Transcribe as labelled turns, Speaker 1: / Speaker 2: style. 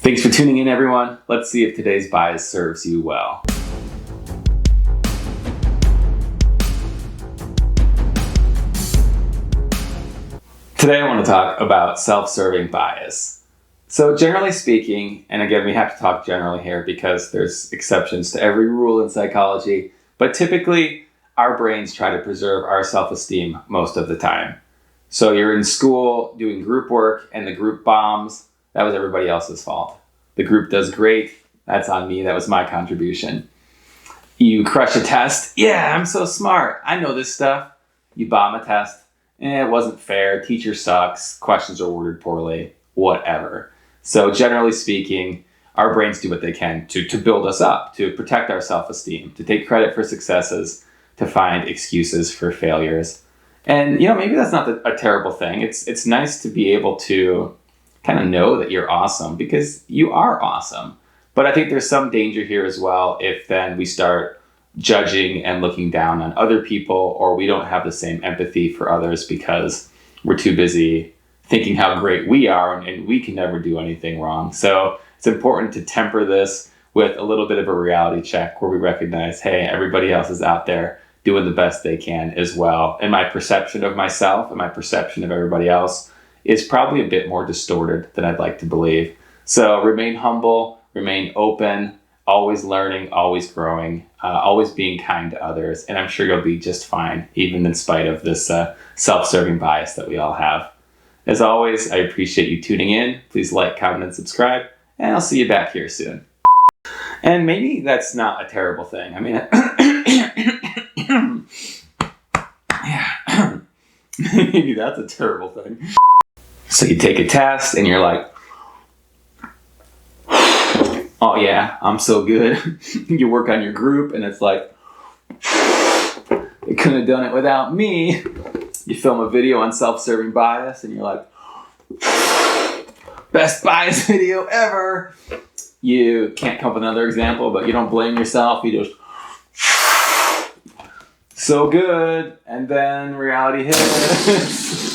Speaker 1: Thanks for tuning in, everyone. Let's see if today's bias serves you well. Today I want to talk about self-serving bias. So generally speaking, and again, we have to talk generally here because there's exceptions to every rule in psychology, but typically our brains try to preserve our self-esteem most of the time. So you're in school doing group work and the group bombs, that was everybody else's fault. The group does great, that's on me, that was my contribution. You crush a test, yeah, I'm so smart, I know this stuff. You bomb a test, it wasn't fair, teacher sucks, questions are worded poorly, whatever. So generally speaking, our brains do what they can to build us up, to protect our self-esteem, to take credit for successes, to find excuses for failures. And maybe that's not a terrible thing. It's nice to be able to kind of know that you're awesome because you are awesome. But I think there's some danger here as well if then we start judging and looking down on other people, or we don't have the same empathy for others because we're too busy thinking how great we are and we can never do anything wrong. So it's important to temper this with a little bit of a reality check where we recognize, hey, everybody else is out there doing the best they can as well. And my perception of myself and my perception of everybody else is probably a bit more distorted than I'd like to believe. So remain humble, remain open, always learning, always growing, always being kind to others. And I'm sure you'll be just fine, even in spite of this self-serving bias that we all have. As always, I appreciate you tuning in. Please like, comment, and subscribe. And I'll see you back here soon. And maybe that's not a terrible thing. I mean, yeah, maybe that's a terrible thing. So you take a test and you're like, oh yeah, I'm so good. You work on your group and it's like, they couldn't have done it without me. You film a video on self-serving bias and you're like, best bias video ever. You can't come up with another example, but you don't blame yourself. You just, so good. And then reality hits.